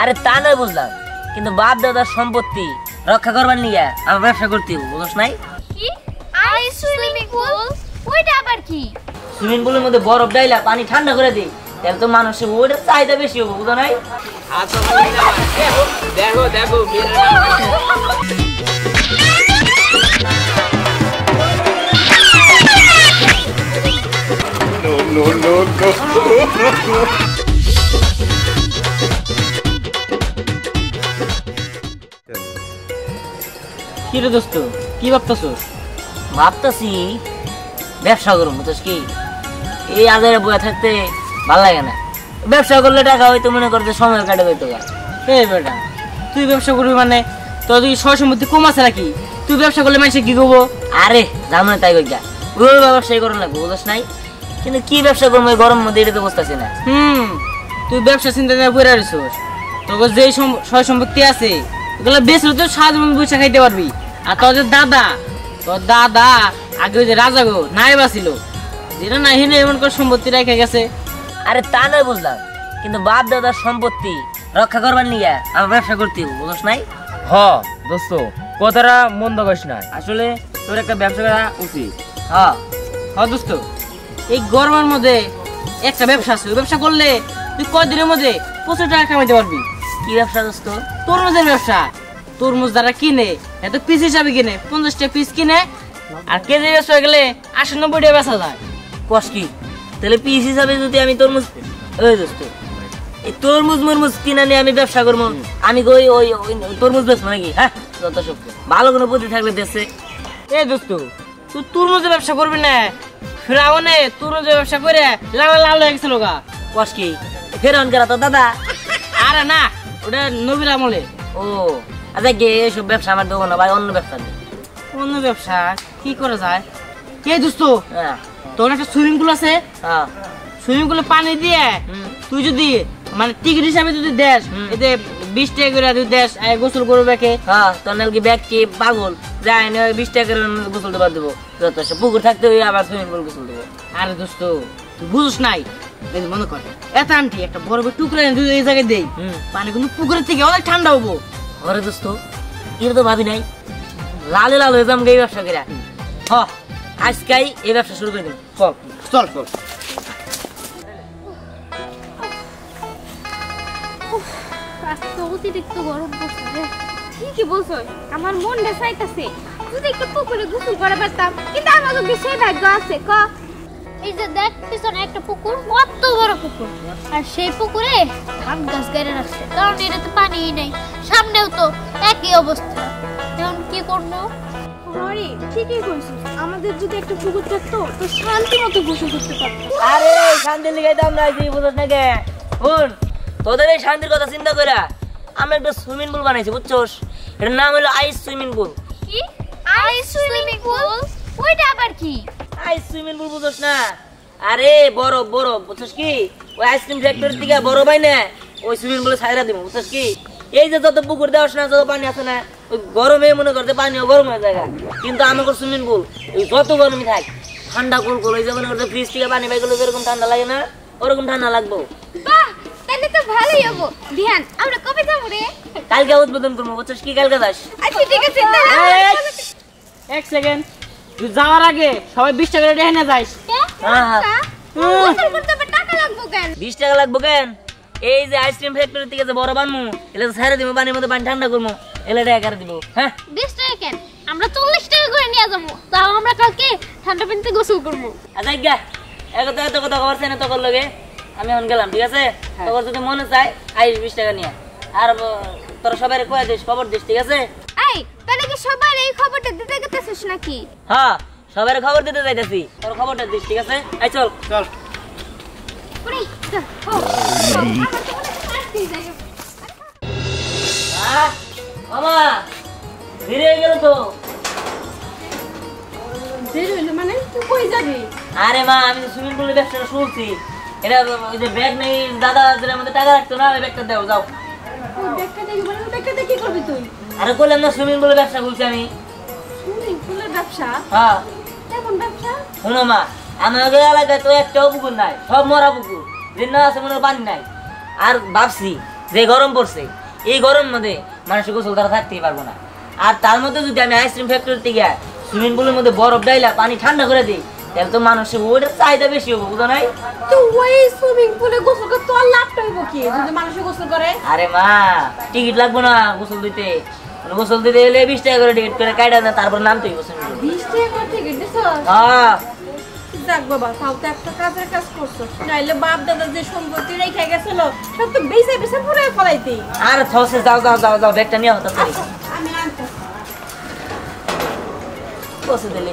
আরে তা নয় বুঝলাম, কিন্তু বাপ দাদার সম্পত্তি রক্ষা করবার নিয়ে আমার ব্যবসা করতে বুঝছ নাই? কি আই সুইমিং পুল? ওইটা আবার কি? সুইমিং পুলের মধ্যে বরফ ডাইলা পানি ঠান্ডা করে দিই, তাহলে তো মানুষের ওইটা চাহিদা বেশি হবে, বুঝো নাই? দেখো দেখো কি রে দোস্ত, কি ভাবতেছস? ভাবতেছি ব্যবসা করবো, বুঝছ কি? এই আজারে বয়ে থাকতে ভালো লাগে না। ব্যবসা করলে টাকা হয়তো মনে করতে সময় কাটে হইতো। এই বেটা, তুই ব্যবসা করবি মানে তোর কি সয় সম্পত্তি কম আছে নাকি? তুই ব্যবসা করলে মানুষে কি করবো? আরে জানো তাই কইয়া ওই ব্যবসায়ী করো লাগবো, বুঝছ নাই? কিন্তু কি ব্যবসা করবো এই গরম মধ্যে, এটা তো বুঝতেছি না। তুই ব্যবসা চিন্তা নিয়ে পড়ে রইছস। তোর যেই সয় সম্পত্তি আছে ওগুলো বেচলে তো সারা জীবন পয়সা খাইতে পারবি। আর তোর দাদা আগে ওই যে রাজা গো নাই বাঁচিল, যেটা নাই হেনে এমন করে সম্পত্তি রেখে গেছে। আরে তা নয় বুঝলাম, কিন্তু বাপ দাদার সম্পত্তি রক্ষা করবার নিয়ে আমার ব্যবসা করতে বুঝছ নাই? হ দোস্ত, কথাটা মন্দ করিস না, আসলে তোর একটা ব্যবসা করা উচিত। হ্যাঁ দোস্ত, এই গরমের মধ্যে একটা ব্যবসা আছে, ওই ব্যবসা করলে তুই কয়দিনের মধ্যে প্রচুর টাকা কামাইতে পারবি। কি ব্যবসা দোস্ত? তরমুজের ব্যবসা। তরমুজ যারা কিনে এত পিস হিসাবে কিনে, 50টা পিস কিনে, আর কেজি ব্যবসা হয়ে গেলে 80-90 টাকা বেচা যায়। কস কি? তাহলে পিস হিসাবে যদি আমি তরমুজ, ওই দোস্ত এই তরমুজ মরমুজ কিনা নিয়ে আমি ব্যবসা করবো, আমি ওই ওই তরমুজ বেচবো নাকি? হ্যাঁ যত সব ভালো কোনো বুদ্ধি থাকলে দেশে। এই দোস্ত, তুই তরমুজের ব্যবসা করবি না? ফেরাউনে তরমুজের ব্যবসা করে লাল লাল হয়ে গেছিল গা। কস কি? ফেরাউন করা তো দাদা? আরে না, ওটা নবীর আমলে। ও আচ্ছা, গে এসব ব্যবসা আমার দেবো না ভাই, অন্য ব্যবসা নেই। অন্য ব্যবসা কি করা যায়? কে দোস্ত, হ্যাঁ তোর একটা সুইমিং পুল আছে, হ্যাঁ সুইমিং পুলে পানি দিয়ে তুই যদি মানে টিকিট হিসাবে যদি দেশ, এতে 20 টাকা করে তুই দেশ গোসল করবে কে? হ্যাঁ তোর নাকি ব্যাগ কি পাগল যায় না? 20 টাকা করে গোসল দেবার দেবো, যত পুকুর থাকতে ওই আবার সুইমিং পুল গোসল দেবো। আরে দোস্ত, তুই বুঝছ নাই, মনে কর এত আনটি একটা বড় বড় টুকরা যদি এই জায়গায় দেই, পানি কিন্তু পুকুরের থেকে অনেক ঠান্ডা হবো। ঘরে দোস্ত এটা তো ভাবি নাই, লালে লাল হয়ে যাম এই ব্যবসা করে। হ আজকাই এই ব্যবসা শুরু করে দিন। চল চল চল। অতিরিক্ত গরম পড়ছে রে। ঠিকই বলছো, আমার মনটা চাইতাছে যদি একটু পুকুরে গোসল করে পারতাম, কিন্তু আমার তো সেই ভাগ্য আছে ক? এই যে দেখ পিছনে একটা পুকুর, কত বড় পুকুর, আর সেই পুকুরে ধান গাছ গাড়ি রাখছে, কারণ এটাতে পানি নেই। সামনেও তো একই অবস্থা, এখন কি করবো? হরি ঠিকই কইছিস, আমাদের যদি একটা পুকুর থাকতো তো শান্তি মতো গোসল করতে পারতাম। আরে শান্তির লিগাই তো আমরা আইছি, বুঝছ না কে? শুন, তোদের এই শান্তির কথা চিন্তা করে আমি একটা সুইমিং পুল বানাইছি, বুঝছস? এটার নাম হলো আইস সুইমিং পুল। কি আইস সুইমিং পুল? ওইটা আবার কি? আইস সুইমিং পুল বুঝছস না? আরে বরফ বরফ, বুঝছস কি? ওই আইসক্রিম ফ্যাক্টরি থেকে বরফ হয় না, ওই সুইমিং পুলে ছাইরা দিব, বুঝছস কি? এই যে যত পুকুর দেওয়াস না, যত পানি আছে না, ওই গরমে মনে করতে পানিও গরম হয়ে যায়, কিন্তু আমাকে সুইমিং পুল ওই যত গরমই থাক ঠান্ডা কুল কুল, ওই যে মনে করতে ফ্রিজ থেকে পানি বাইগুলো যেরকম ঠান্ডা লাগে না, ওরকম ঠান্ডা লাগবো। বাহ, তাহলে তো ভালোই হবো। ধ্যান, আমরা কবে যাবো রে? কালকে উদ্বোধন করবো, বুঝছস কি? কালকে যাস? আচ্ছা ঠিক আছে। এক সেকেন্ড, তুই যাওয়ার আগে সবাই 20 টাকা রেডি হয়ে যাইস। হ্যাঁ হ্যাঁ। গোসল করতে আবার টাকা লাগবো কেন? 20 টাকা লাগবো কেন? এই যে আইসক্রিম ফ্যাক্টরি থেকে যে বড় বানমু, এলে ছাইরা দিব, পানির মধ্যে পানি ঠান্ডা করবো, এলে টাকা করে দিব। হ্যাঁ 20 টাকা কেন? আমরা 40 টাকা করে নিয়ে যাবো, তাও আমরা কালকে ঠান্ডা পানিতে গোসল করবো। আচ্ছা গা এত কথা করছে না তোর লগে, আমি এখন গেলাম, ঠিক আছে? তোর যদি মনে চায় আইস 20 টাকা নিয়ে, আর তোর সবাই কয়ে দিস, খবর দিস, ঠিক আছে? এই তাহলে কি সবার এই খবরটা দিতে গেতেছিস নাকি? হ্যাঁ সবাই খবর দিতে যাইতেছি, তোর খবরটা দিস, ঠিক আছে? আই চল চল। ওরে চল, আমার তো মনে আসতেই যাই। মামা ধীরে হয়ে গেল তো। দেরি হইলো মানে? তুই কই যাবি? আরে মা, আমি সুইমিং পুলের ব্যবসাটা শুনছি, এটা ওই যে ব্যাগ নেই দাদা, যেটা আমাদের টাকা রাখতো না, ওই ব্যাগটা দাও, যাও। ওই ব্যাগটা দেখি, মানে ওই ব্যাগটা কি করবি তুই? আরে কইলাম না সুইমিং পুলের ব্যবসা করছি আমি। সুইমিং পুলের ব্যবসা? হ্যাঁ কেমন ব্যবসা? শোনো মা, আমাদের এলাকায় তো একটাও পুকুর নাই, সব মরা পুকুর, যে না আছে মনে পানি নাই। আর ভাবছি যে গরম পড়ছে এই গরম মধ্যে মানুষের গোসল দ্বারা থাকতেই পারবো না। আর তার মধ্যে যদি আমি আইসক্রিম ফ্যাক্টরি থেকে সুইমিং পুলের মধ্যে বরফ ডাইলা পানি ঠান্ডা করে দিই তাহলে তো মানুষের ওইটা চাহিদা বেশি হবে, বুঝো নাই? তো ওই সুইমিং পুলে গোসল করে তো আর লাভটা হইব কি যদি মানুষ গোসল করে? আরে মা টিকিট লাগবো না গোসল দিতে, গোসল দিতে গেলে 20 টাকা করে টিকিট করে কাটা না, তারপর নামতে হইব। 20 টাকা করে টিকিট দিছো? হ্যাঁ যাক বাবা, তাও তো একটা কাজের কাজ করছো, নাইলে বাপ দাদা যে সম্পত্তি রেখে গেছিল সব তো বেঁচে বেঁচে পুরো ফলাইতে। আর থসে যাও যাও যাও যাও ব্যাগটা নিয়ে হতো করি আমি আনতে বসে দিলে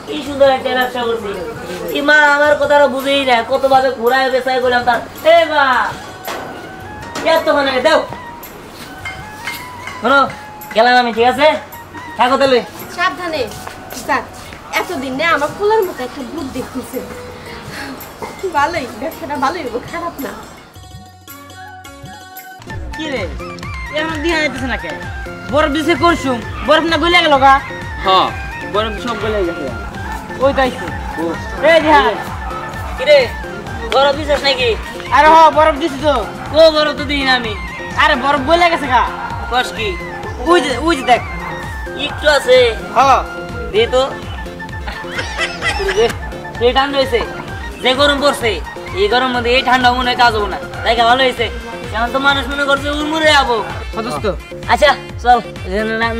কি সুন্দর একটা ব্যবসা করছি। কি মা আমার কথাটা বুঝেই না, কতভাবে ঘুরায় বেসাই করলাম তার। এ মা এত মানে দাও শোনো গেলাম আমি, ঠিক আছে থাকো তাহলে। সাবধানে যাক, এতদিন না আমার খোলার মতো একটা বুদ্ধি খুঁজছে, ভালোই ব্যবসাটা ভালোই হইব, খারাপ না। কি রে এখন দিয়া যাইতেছে না কে? বরফ দিছে করছুম, বরফ না গলে গেল গা? হ্যাঁ বরফ সব গলে গেছে। ওই তাইছে এই ধ্যান কি রে বরফ দিছিস নাকি? আরে হ বরফ দিছি তো। ও বরফ তো দিই না আমি। আরে বরফ গলে গেছে গা। কস কি ওই যে দেখ একটু আছে হ্যাঁ দে তো। এই ঠান্ডা হয়েছে, যে গরম পড়ছে এই গরম মধ্যে এই ঠান্ডা মনে হয় কাজ হবো না, তাই ভালো হয়েছে। এখন তো মানুষ মনে করছে উড়মুড়ে যাবো। দোস্ত আচ্ছা চল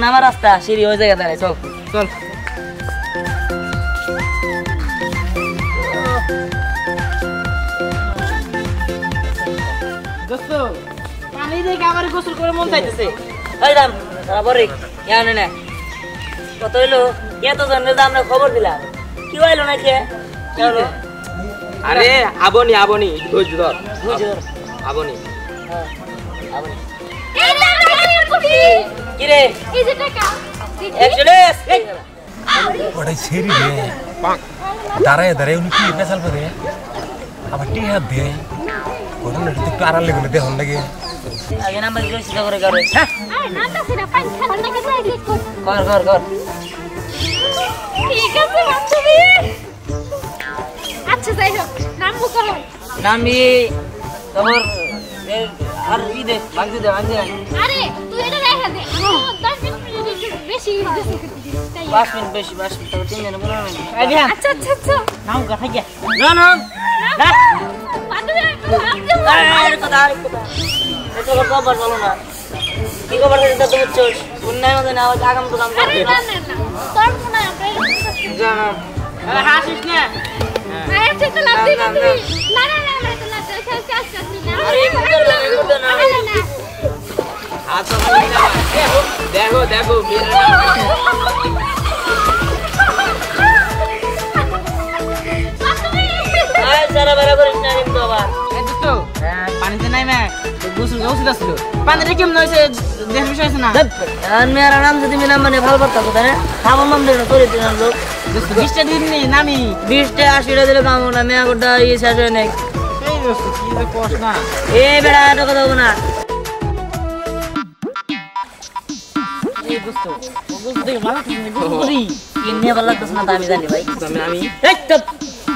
নামার রাস্তা সিঁড়ি ওই জায়গা দাঁড়ায়, চল চল। দোস্ত পানি দেখে আমার গোসল করে মন চাইতেছে। ওই দাম তারা বরে জানে না কত হইলো, এত জনের দাম আমরা খবর দিলাম, কি হইলো না কে হলো? আরে আবনি আবনি ধৈর্য ধর, বুঝো আবনি। হ্যাঁ আবার এই টাকা কি রে এই যে টাকা 140 ওটাই ছেড়ি রে দাঁড়ায় দাঁড়ায় উনি কি পেশাল করে আবার টিহা দে ঘটনাটা একটু আড়াল লেগে দেখুন লাগে আগে নাম্বার দিলে সিধা করে করে। হ্যাঁ আরে নাটা সেটা পাঁচ খান টাকা চাই লিখ কর। কর কর কর। ঠিক আছে বান্ধবী, আচ্ছা যাই হোক নাম করো। নামি তোর আর ই দে ভাঙতে দে ভাঙতে দে। আরে তুই এটা রেখে দে, 10 মিনিট বেশি হইছে তাই। 5 মিনিট বেশি 5 মিনিট তো 3 জনে বলো না। এই ধ্যান আচ্ছা আচ্ছা আচ্ছা নাম কথা গিয়া না না বান্ধবী আরে কথা আর কথা এটা তো খবর বলো না, কি খবর আছে তো বুঝছো শুননাই মত না আগাম তো কাম আরে করতে না না না তোর মনে হয় আমরা জানা। আরে হাসিস না। আরে ঠিক তো লাগবে বান্ধবী। না না না না তো না শেষ শেষ শেষ না। আরে এটা না না আচ্ছা দেখো দেখো আয় সারা বেরা করিস না কিন্তু আবার। এই দোস্ত পানিতে নাই না গোসল গোসল আসলো পানিতে কেমন হয়েছে দেখ বিষয় আছে না। আর মেয়ের নাম যদি মিলাম মানে ভালো করতাম কোথায় না খাবো মাম দিল করে দিলাম লোক দোস্ত 20টা দিন নি নামি 20টা 80টা দিলে কামো না মেয়া গোটা ইয়ে শেষ হয় নাই। এই দোস্ত কি যে কষ্ট না। এ বেড়া এটা কথা হবো না। এই দোস্ত গোসল দেখে ভালো ঠিক না গোসল করি কিনে ভালো লাগতেছে না তো আমি জানি ভাই। আমি এই তো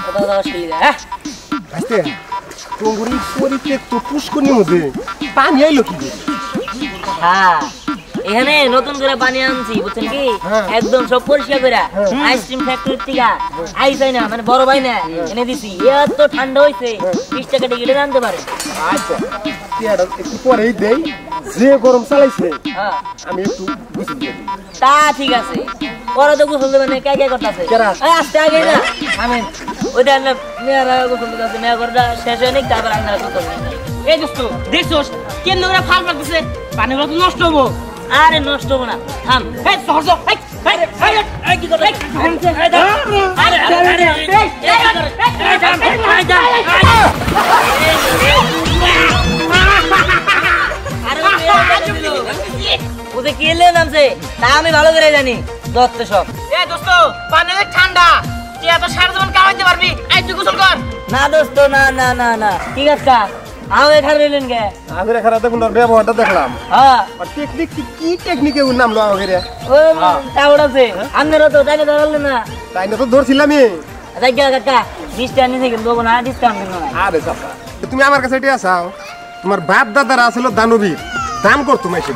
কথা কথা শুনি যা। হ্যাঁ আস্তে টঙ্গুরি পরিত্যক্ত পুষ্করণীর মধ্যে পানি আইলো কি হ্যাঁ এখানে নতুন করে পানি আনছি বুঝছেন কি একদম সব পরিষ্কার করে আইসক্রিম ফ্যাক্টরি থেকে আইস হয় না মানে বড় ভাই না এনে দিছি এত ঠান্ডা হইছে 20 টাকা টিকিটে আনতে পারে। আচ্ছা টিয়াটা একটু পরেই দেই যে গরম চালাইছে হ্যাঁ আমি একটু গোসল দিয়ে দিই তা ঠিক আছে পরে তো গোসল দেবে না কে কে করতেছে কেরা? আস্তে আগে না আমি ওইটা না মেয়েরা গোসল দিতেছে মেয়া করটা শেষ হয় নাকি তারপর আপনারা গোসল নেন। এই দোস্ত দেখছস কেন ওরা ফাল লাগতেছে পানিগুলো তো নষ্ট হবো। আরে নষ্ট হবো না থাম। এই সহজ এই এই কি করছিস? আরে আরে আরে ওদের কি এলে নামছে তা আমি ভালো করে জানি দত্ত সব। এই দোস্ত পানি অনেক ঠান্ডা তুই এত সারা জীবন কামাইতে পারবি এই তুই গোসল কর। না দোস্ত না না না না ঠিক আছে আমি এখানে রইলেন কে আমি রেখার দেখুন ব্যবহারটা দেখলাম হ্যাঁ আর টেকনিক কি টেকনিকে নামলো আমাকে রে ওই টাউডাছে আপনারও তো তাই ধরলেন না তাই না তো ধরছিলামই কাকা 20 টাকা নিচে কিন্তু দেবো না ডিসকাউন্ট দেবো না। আরে চাপা তুমি আমার কাছে এটি আসাও তোমার বাপ দাদারা আসলে দানবীর দান করতো মাইসে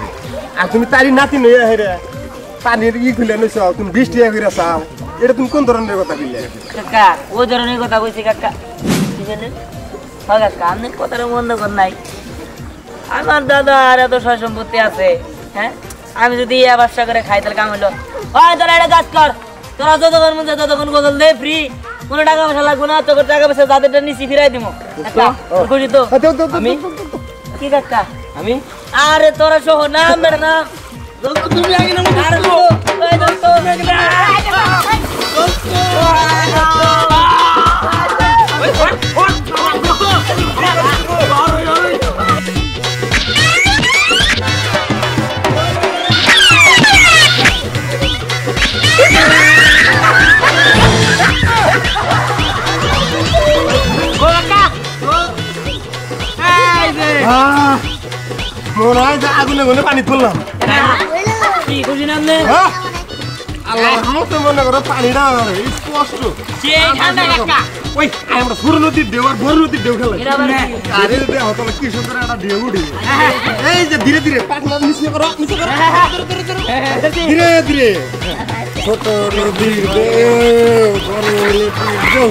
আর তুমি তারি নাতি নইয়া হেরে পানির খুলে নইছ তুমি 20 টাকা করে চাও এটা তুমি কোন ধরনের কথা বললে কাকা ওই ধরনের কথা কইছি কাকা কি জানেন কাকা আপনি কথাটা মন্দ কর নাই আমার দাদা আর এত সয় সম্পত্তি আছে হ্যাঁ আমি যদি এই ব্যবসা করে খাই তাহলে কাম হইলো ওই তোরা একটা কাজ কর তোরা যতক্ষণ মন যায় ততক্ষণ গোসল দে ফ্রি কোনো টাকা পয়সা লাগবে না তোকে টাকা পয়সা যাদেরটা নিচি ফিরাই দিব খুশি তো আমি কি কাকা আমি আরে তোরা সহ নাম বেড়ে নাম তুমি আগে নাম আরে মনে হয় যে আগুনে গুনে পানি তুললাম কি খুশি নাম নে আল্লাহ রহমতে মনে করো পানিটা স্পষ্ট ওই আমরা সুর নদীর ঢেউ আর বড় নদীর ঢেউ খেলাই আরে দেখো তোমার কি সুন্দর একটা ঢেউ উঠে এই যে ধীরে ধীরে পাখনা নিচে করো ধীরে ধীরে ছোট নদীর ঢেউ বড় নদীর ঢেউ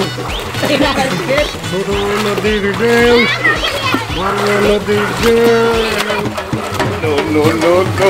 ছোট নদীর ঢেউ বড় নদীর ঢেউ no no no no